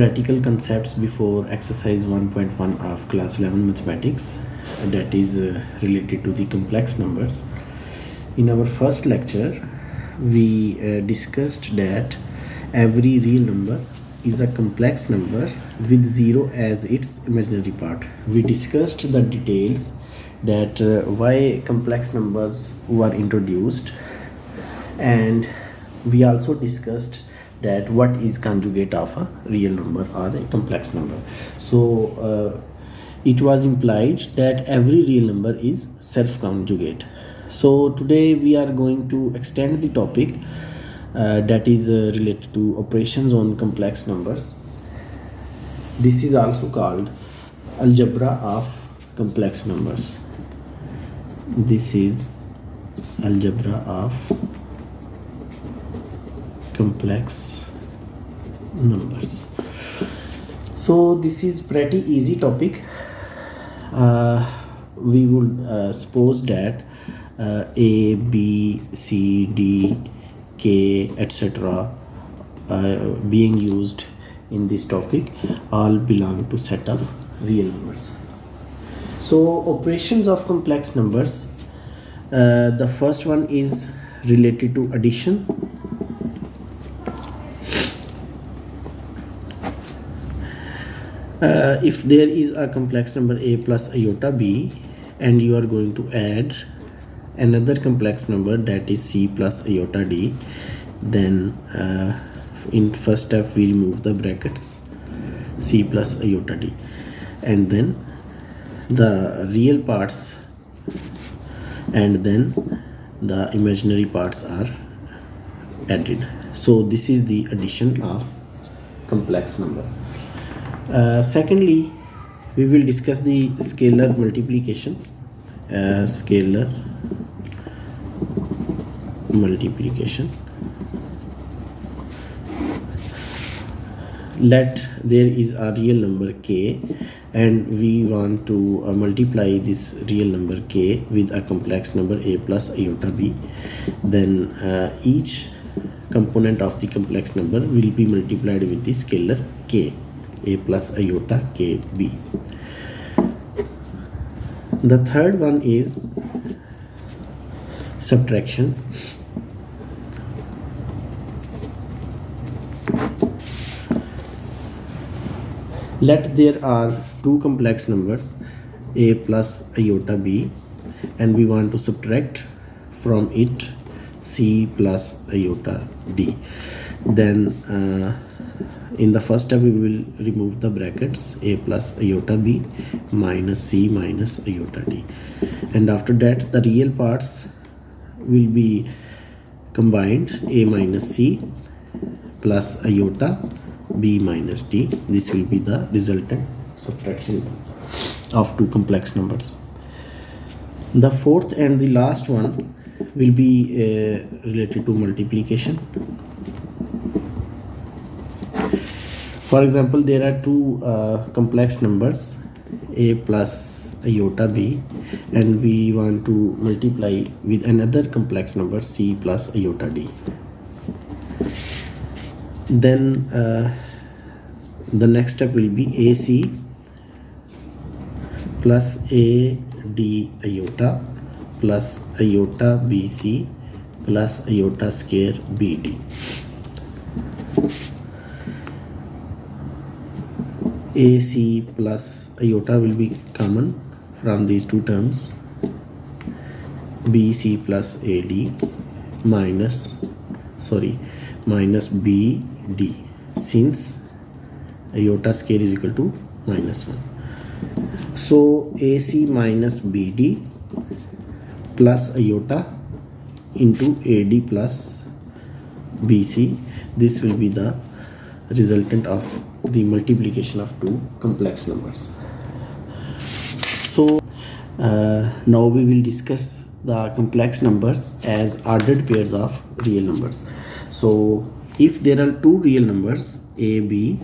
Theoretical concepts before exercise 1.1 of class 11 mathematics, that is related to the complex numbers. In our first lecture we discussed that every real number is a complex number with 0 as its imaginary part. We discussed the details that why complex numbers were introduced, and we also discussed that what is conjugate of a real number or a complex number. So it was implied that every real number is self conjugate. So today we are going to extend the topic that is related to operations on complex numbers. This is also called algebra of complex numbers. This is algebra of complex numbers. So this is pretty easy topic. We would suppose that a, b, c, d, k, etc. Being used in this topic all belong to set of real numbers. So operations of complex numbers, the first one is related to addition. If there is a complex number a plus iota b and you are going to add another complex number that is c plus iota d, then in first step we remove the brackets c plus iota d, and then the real parts and then the imaginary parts are added. So this is the addition of complex number. Secondly, we will discuss the scalar multiplication. Scalar multiplication. Let there is a real number k and we want to multiply this real number k with a complex number a plus iota b, then each component of the complex number will be multiplied with the scalar k, a plus iota k b. The third one is subtraction. Let there are two complex numbers a plus iota b and we want to subtract from it c plus iota d. Then in the first step we will remove the brackets a plus iota b minus c minus iota d, and after that the real parts will be combined a minus c plus iota b minus d. This will be the resultant subtraction of two complex numbers. The fourth and the last one will be related to multiplication. For example, there are two complex numbers a plus iota b and we want to multiply with another complex number c plus iota d. Then the next step will be ac plus ad iota plus iota bc plus iota square bd. ac plus iota will be common from these two terms, bc plus ad minus bd, since iota square is equal to minus 1. So ac minus bd plus iota into ad plus bc, this will be the resultant of the multiplication of two complex numbers. So now we will discuss the complex numbers as ordered pairs of real numbers. So if there are two real numbers a b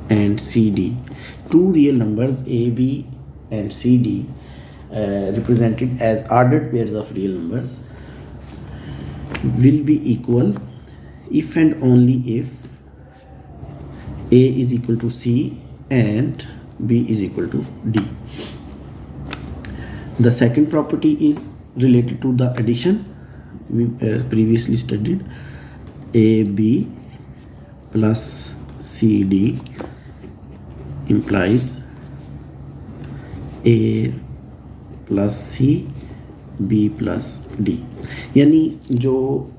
and cd, two real numbers a b and cd represented as ordered pairs of real numbers will be equal if and only if A is equal to C and B is equal to D. The second property is related to the addition. We previously studied AB plus CD implies A plus C B plus D, यानी जो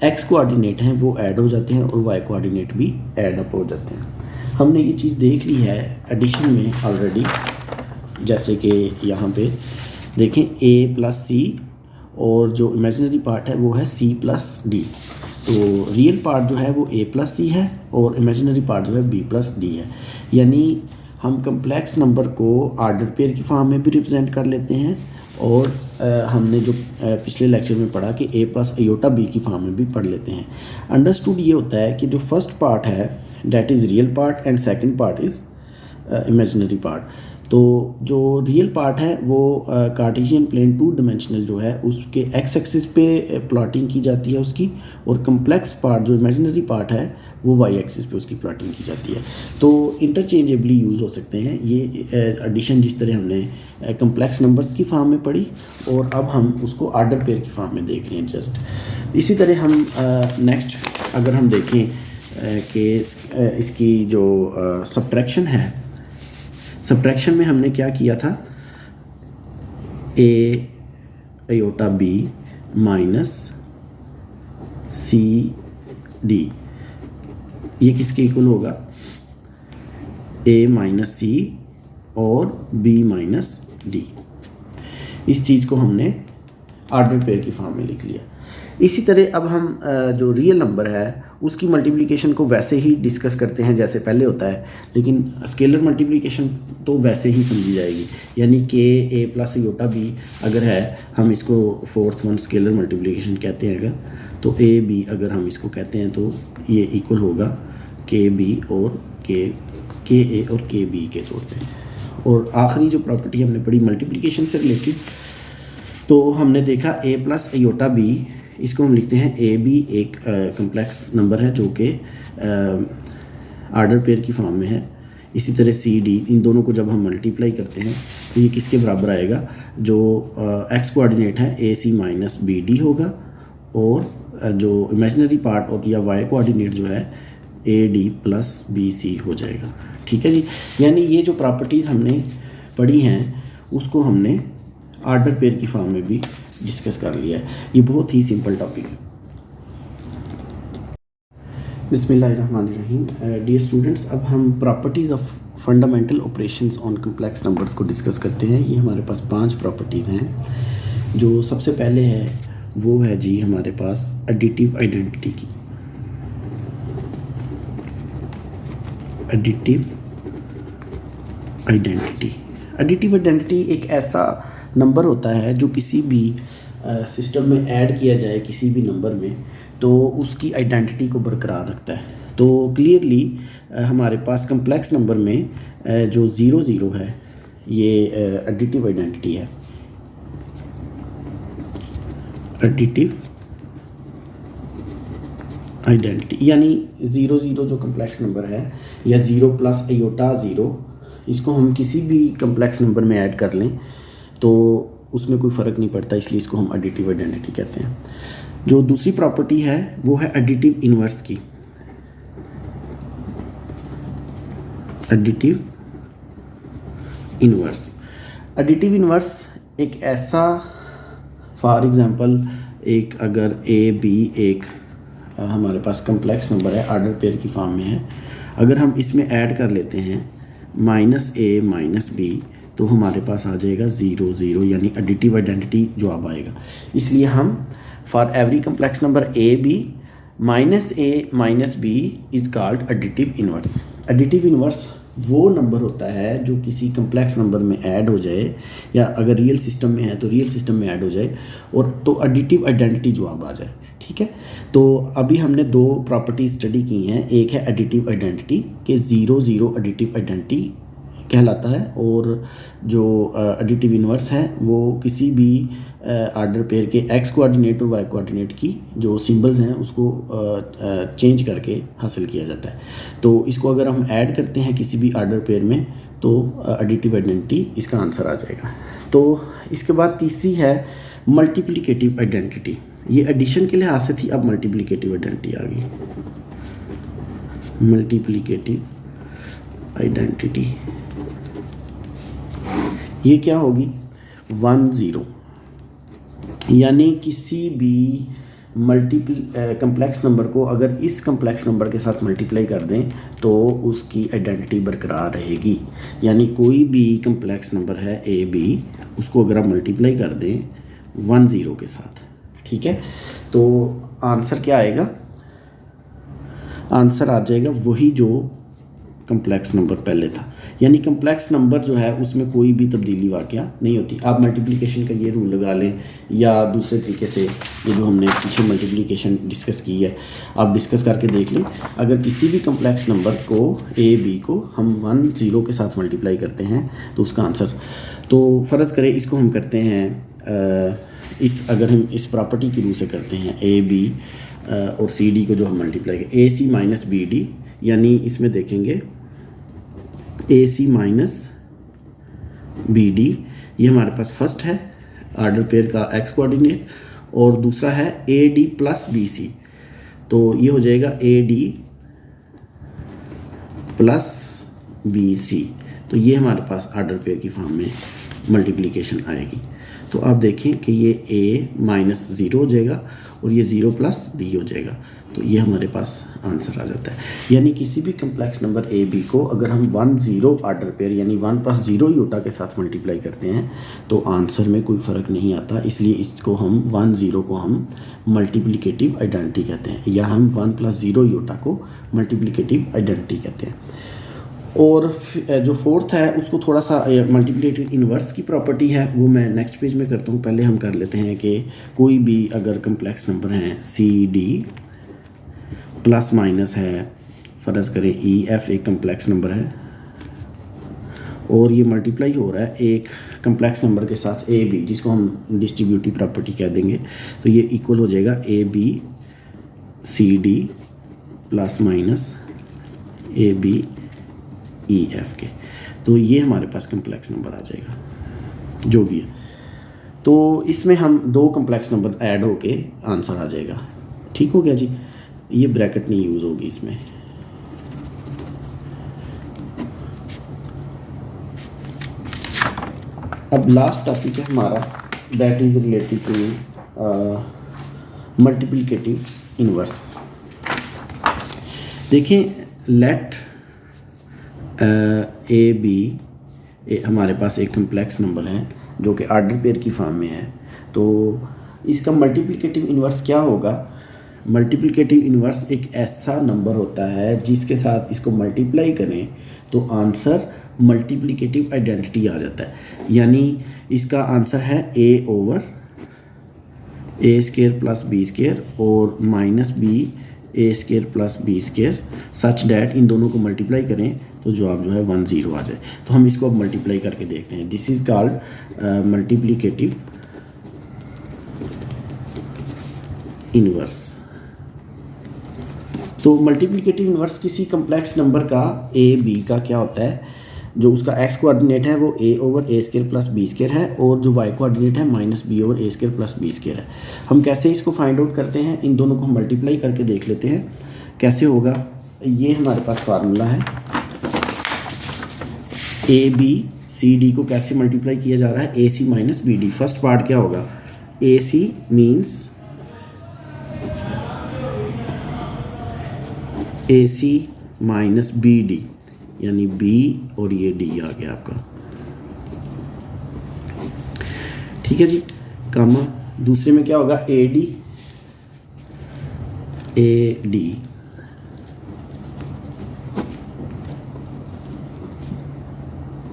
x coordinate हैं वो add हो जाते हैं और y coordinate भी add up हो जाते हैं। हमने ये चीज़ देख ली है एडिशन में ऑलरेडी, जैसे कि यहाँ पे देखें a प्लस सी और जो इमेजिनरी पार्ट है वो है c प्लस डी। तो रियल पार्ट जो है वो a प्लस सी है और इमेजिनरी पार्ट जो है b प्लस डी है। यानी हम कम्प्लेक्स नंबर को आर्डर पेयर की फॉर्म में भी रिप्रेजेंट कर लेते हैं और हमने जो पिछले लेक्चर में पढ़ा कि a प्लस आयोटा b की फॉर्म में भी पढ़ लेते हैं। अंडरस्टूड ये होता है कि जो फर्स्ट पार्ट है that is real part and second part is imaginary part. तो जो रियल पार्ट है वो कार्टेशियन प्लेन 2 डायमेंशनल जो है उसके एक्स एक्सिस पे प्लॉटिंग की जाती है उसकी, और कम्प्लेक्स पार्ट जो इमेजिनरी पार्ट है वो वाई एक्सिस पे उसकी प्लॉटिंग की जाती है। तो इंटरचेंजेबली यूज़ हो सकते हैं ये एडिशन, जिस तरह हमने कम्प्लेक्स नंबर्स की फॉर्म में पढ़ी और अब हम उसको आर्डर पेयर की फॉर्म में देख रहे हैं जस्ट। इसी तरह हम नेक्स्ट अगर हम देखें कि इसकी जो सब्ट्रैक्शन है, सब्ट्रैक्शन में हमने क्या किया था, A iota B minus C D, ये किसके इक्वल होगा, ए माइनस सी और बी माइनस डी। इस चीज़ को हमने आर्डर पेयर की फॉर्म में लिख लिया। इसी तरह अब हम जो रियल नंबर है उसकी मल्टीप्लिकेशन को वैसे ही डिस्कस करते हैं जैसे पहले होता है, लेकिन स्केलर मल्टीप्लिकेशन तो वैसे ही समझी जाएगी। यानी कि ए प्लस आयोटा बी अगर है, हम इसको फोर्थ वन स्केलर मल्टीप्लिकेशन कहते हैं अगर, तो ए बी अगर हम इसको कहते हैं तो ये इक्वल होगा के बी और के ए और के बी के तौर पे। और आखिरी जो प्रॉपर्टी हमने पढ़ी मल्टीप्लिकेशन से रिलेटेड, तो हमने देखा ए प्लस आयोटा बी, इसको हम लिखते हैं ए बी एक कम्प्लेक्स नंबर है जो कि आर्डर पेयर की फॉर्म में है। इसी तरह सी डी, इन दोनों को जब हम मल्टीप्लाई करते हैं तो ये किसके बराबर आएगा, जो एक्स कोऑर्डिनेट है A C minus B D होगा, और जो इमेजिनरी पार्ट और या वाई कोऑर्डिनेट जो है A D plus B C हो जाएगा। ठीक है जी, यानी ये जो प्रॉपर्टीज़ हमने पढ़ी हैं उसको हमने आर्डर पेयर की फॉर्म में भी डिस्कस कर लिया है। ये बहुत ही सिंपल टॉपिक है। बिस्मिल्लाहिर्रहमानिर्रहीम। डियर स्टूडेंट्स, अब हम properties of fundamental operations on complex numbers को डिस्कस करते हैं। ये हमारे पास 5 प्रॉपर्टीज़ हैं। जो सबसे पहले है वो है जी हमारे पास एडिटिव आइडेंटिटी की। एडिटिव आइडेंटिटी एक ऐसा नंबर होता है जो किसी भी सिस्टम में ऐड किया जाए किसी भी नंबर में तो उसकी आइडेंटिटी को बरकरार रखता है। तो क्लियरली हमारे पास कम्प्लेक्स नंबर में जो 0 0 है ये एडिटिव आइडेंटिटी है। एडिटिव आइडेंटिटी यानी 0 0 जो कम्प्लेक्स नंबर है या 0 प्लस आयोटा 0, इसको हम किसी भी कम्प्लेक्स नंबर में ऐड कर लें तो उसमें कोई फ़र्क नहीं पड़ता, इसलिए इसको हम एडिटिव आइडेंटिटी कहते हैं। जो दूसरी प्रॉपर्टी है वो है एडिटिव इन्वर्स की। एडिटिव इन्वर्स एक ऐसा, फॉर एग्ज़ाम्पल एक अगर ए बी एक हमारे पास कम्प्लेक्स नंबर है, आर्डर पेयर की फॉर्म में है, अगर हम इसमें ऐड कर लेते हैं माइनस ए माइनस बी तो हमारे पास आ जाएगा 0 0, यानी एडिटिव आइडेंटिटी जो अब आएगा। इसलिए हम for every complex number A B minus A minus B is called additive inverse. Additive inverse वो नंबर होता है जो किसी कम्प्लेक्स नंबर में ऐड हो जाए, या अगर रियल सिस्टम में है तो रियल सिस्टम में ऐड हो जाए, और तो एडिटिव आइडेंटिटी जो अब आ जाए। ठीक है, तो अभी हमने 2 प्रॉपर्टी स्टडी की हैं। एक है एडिटिव आइडेंटिटी के 0 0 एडिटिव आइडेंटिटी कहलाता है, और जो एडिटिव इन्वर्स है वो किसी भी आर्डर पेयर के एक्स कोऑर्डिनेट और वाई कोऑर्डिनेट की जो सिंबल्स हैं उसको चेंज करके हासिल किया जाता है। तो इसको अगर हम ऐड करते हैं किसी भी आर्डर पेयर में तो एडिटिव आइडेंटिटी इसका आंसर आ जाएगा। तो इसके बाद तीसरी है मल्टीप्लिकेटिव आइडेंटिटी। ये एडिशन के लिहाज से थी, अब मल्टीप्लिकेटिव आइडेंटिटी आ गई। मल्टीप्लिकेटिव आइडेंटिटी ये क्या होगी? 1 0, यानी किसी भी कम्प्लेक्स नंबर को अगर इस कम्प्लेक्स नंबर के साथ मल्टीप्लाई कर दें तो उसकी आइडेंटिटी बरकरार रहेगी। यानी कोई भी कम्प्लेक्स नंबर है ए बी, उसको अगर आप मल्टीप्लाई कर दें 1 0 के साथ, ठीक है, तो आंसर क्या आएगा? आंसर आ जाएगा वही जो कम्प्लेक्स नंबर पहले था। यानी कम्प्लेक्स नंबर जो है उसमें कोई भी तब्दीली वाक़या नहीं होती। आप मल्टीप्लिकेशन का ये रूल लगा लें या दूसरे तरीके से ये जो हमने पीछे मल्टीप्लिकेशन डिस्कस की है आप डिस्कस करके देख लें। अगर किसी भी कम्प्लेक्स नंबर को ए बी को हम 1 0 के साथ मल्टीप्लाई करते हैं तो उसका आंसर, तो फ़र्ज़ करें इसको हम करते हैं अगर हम इस प्रॉपर्टी की रूह से करते हैं ए बी और सी डी को जो हम मल्टीप्लाई करें A C minus B D, यानी इसमें देखेंगे A C minus B D, ये हमारे पास फर्स्ट है आर्डर पेयर का एक्स कोऑर्डिनेट, और दूसरा है A D plus B C, तो ये हो जाएगा A D plus B C. तो ये हमारे पास आर्डर पेयर की फॉर्म में मल्टीप्लिकेशन आएगी। तो आप देखें कि ये ए माइनस 0 हो जाएगा और ये 0 प्लस बी हो जाएगा, तो ये हमारे पास आंसर आ जाता है। यानी किसी भी कम्प्लेक्स नंबर ए बी को अगर हम 1 0 आर्डर पेयर यानी 1 + 0 यूटा के साथ मल्टीप्लाई करते हैं तो आंसर में कोई फ़र्क नहीं आता। इसलिए इसको हम 1 0 को हम मल्टीप्लिकेटिव आइडेंटिटी कहते हैं, या हम 1 + 0 यूटा को मल्टीप्लिकेटिव आइडेंटिटी कहते हैं। और जो फोर्थ है उसको थोड़ा सा मल्टीप्लिकेटिव इन्वर्स की प्रॉपर्टी है, वो मैं नेक्स्ट पेज में करता हूँ। पहले हम कर लेते हैं कि कोई भी अगर कम्प्लेक्स नंबर हैं सी डी प्लस माइनस है, फ़र्ज़ करें ई एफ एक कम्प्लेक्स नंबर है और ये मल्टीप्लाई हो रहा है एक कम्प्लेक्स नंबर के साथ ए बी, जिसको हम डिस्ट्रीब्यूटिव प्रॉपर्टी कह देंगे, तो ये इक्वल हो जाएगा A B C D plus minus A B E F के। तो ये हमारे पास कम्प्लेक्स नंबर आ जाएगा जो भी है। तो इसमें हम 2 कम्प्लेक्स नंबर ऐड होके आंसर आ जाएगा। ठीक हो गया जी, ये ब्रैकेट नहीं यूज़ होगी इसमें। अब लास्ट टॉपिक है हमारा, that is related to multiplicative inverse. देखें, लेट ए बी हमारे पास एक कम्प्लेक्स नंबर है जो कि आर्डर पेयर की फॉर्म में है, तो इसका मल्टीप्लिकेटिव इन्वर्स क्या होगा? मल्टीप्लिकेटिव इन्वर्स एक ऐसा नंबर होता है जिसके साथ इसको मल्टीप्लाई करें तो आंसर मल्टीप्लिकेटिव आइडेंटिटी आ जाता है। यानी इसका आंसर है A over A square plus B square और minus B A square plus B square, such that इन दोनों को मल्टीप्लाई करें तो जवाब जो है 1 0 आ जाए। तो हम इसको अब मल्टीप्लाई करके देखते हैं। This is called multiplicative inverse. तो मल्टीप्लिकेटिव इन्वर्स किसी कम्प्लेक्स नंबर का ए बी का क्या होता है, जो उसका एक्स कोऑर्डिनेट है वो ए over A square plus B square है और जो वाई कोऑर्डिनेट है minus B over A square plus B square है। हम कैसे इसको फाइंड आउट करते हैं? इन दोनों को हम मल्टीप्लाई करके देख लेते हैं कैसे होगा। ये हमारे पास फार्मूला है, ए बी सी डी को कैसे मल्टीप्लाई किया जा रहा है, A C minus B D. First part क्या होगा? A C means A C minus B D, यानी बी और ये डी आ गया आपका। ठीक है जी, कामा। दूसरे में क्या होगा? A D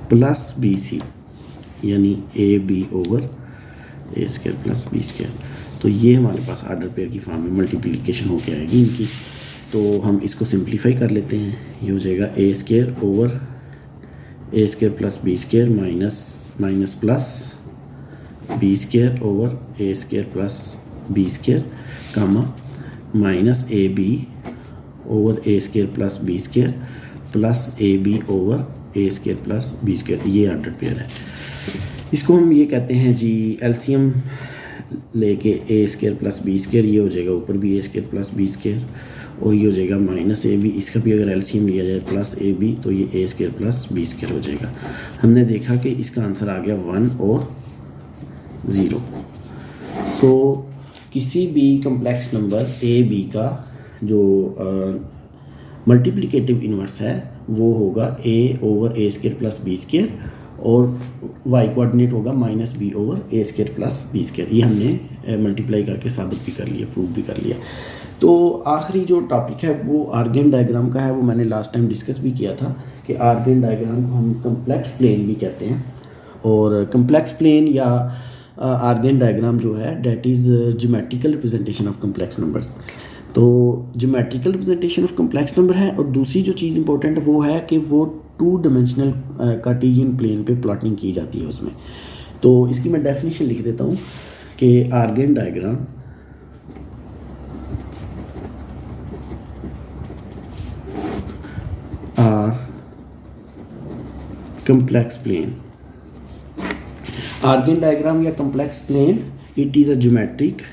plus B C, यानी A B over A square plus B square. तो ये हमारे पास आर्डर पेयर की फॉर्म में मल्टीप्लिकेशन होके आएगी इनकी। तो हम इसको सिंप्लीफाई कर लेते हैं। ये हो जाएगा A square over A square plus B square minus plus B square over A square plus B square comma minus A B over A square plus B square plus A B over A square plus B square, ये order pair है। इसको हम ये कहते हैं जी LCM लेके A square plus B square, ये हो जाएगा ऊपर भी A square plus B square और ये हो जाएगा माइनस ए बी, इसका भी अगर एलसीएम लिया जाए प्लस ए बी तो ये ए स्क्वायर प्लस बी स्क्वायर हो जाएगा। हमने देखा कि इसका आंसर आ गया 1 और 0। सो किसी भी कम्प्लेक्स नंबर ए बी का जो मल्टीप्लिकेटिव इन्वर्स है वो होगा ए over A square plus B square और वाई कोऑर्डिनेट होगा minus B over A square plus B square. ये हमने मल्टीप्लाई करके साबित भी कर लिया, प्रूव भी कर लिया। तो आखिरी जो टॉपिक है वो आर्गेन डायग्राम का है, वो मैंने लास्ट टाइम डिस्कस भी किया था कि आर्गेन डायग्राम को हम कम्प्लेक्स प्लेन भी कहते हैं। और कम्प्लेक्स प्लेन या आर्गेन डायग्राम जो है that is geometrical representation of complex numbers. तो geometrical representation of complex number है। और दूसरी जो चीज़ इंपॉर्टेंट है वो है कि वो 2 डायमेंशनल कार्टेशियन प्लेन पे प्लॉटिंग की जाती है उसमें। तो इसकी मैं डेफिनेशन लिख देता हूँ कि Argand diagram or complex plane. Argand diagram या complex plane, it is a geometric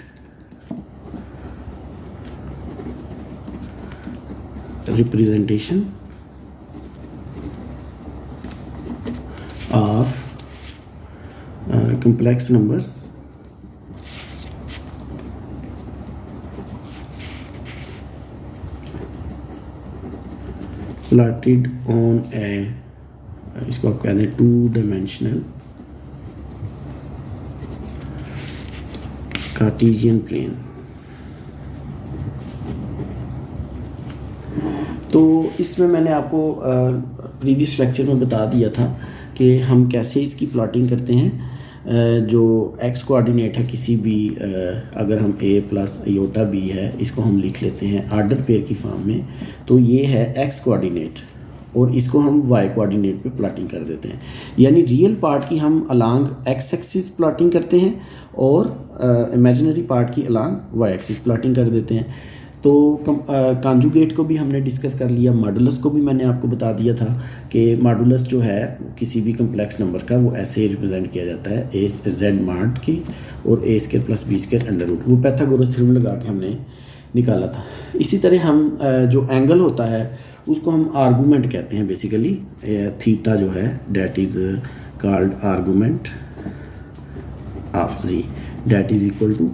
representation of complex numbers plotted on a, इसको आप कहते हैं 2-dimensional कार्टेशियन प्लेन। तो इसमें मैंने आपको प्रीवियस लेक्चर में बता दिया था कि हम कैसे इसकी प्लॉटिंग करते हैं। जो एक्स कोऑर्डिनेट है किसी भी, अगर हम a प्लस आयोटा b है, इसको हम लिख लेते हैं आर्डर पेयर की फॉर्म में। तो ये है एक्स कोऑर्डिनेट और इसको हम वाई कोऑर्डिनेट पे प्लॉटिंग कर देते हैं। यानी रियल पार्ट की हम अलांग एक्स एक्सिस प्लॉटिंग करते हैं और इमेजिनरी पार्ट की अलांग वाई एक्सिस प्लॉटिंग कर देते हैं। तो कॉन्जुगेट को भी हमने डिस्कस कर लिया। मॉडुलस को भी मैंने आपको बता दिया था कि मॉडुलस जो है किसी भी कम्प्लेक्स नंबर का वो ऐसे रिप्रेजेंट किया जाता है ए जेड मार्ट की और A square plus B square under root, वो पैथागोरस थ्योरम लगा के हमने निकाला था। इसी तरह हम जो एंगल होता है उसको हम आर्गूमेंट कहते हैं बेसिकली। थीटा जो है that is called argument of Z, that is equal to,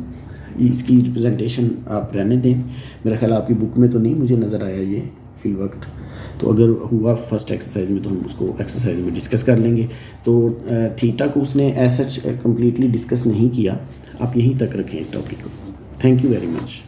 इसकी रिप्रेजेंटेशन आप रहने दें, मेरा ख्याल आपकी बुक में तो नहीं मुझे नज़र आया ये फिल वक्त। तो अगर हुआ फर्स्ट एक्सरसाइज में तो हम उसको एक्सरसाइज में डिस्कस कर लेंगे। तो थीटा को उसने ऐसा कम्प्लीटली डिस्कस नहीं किया, आप यहीं तक रखें इस टॉपिक को। Thank you very much.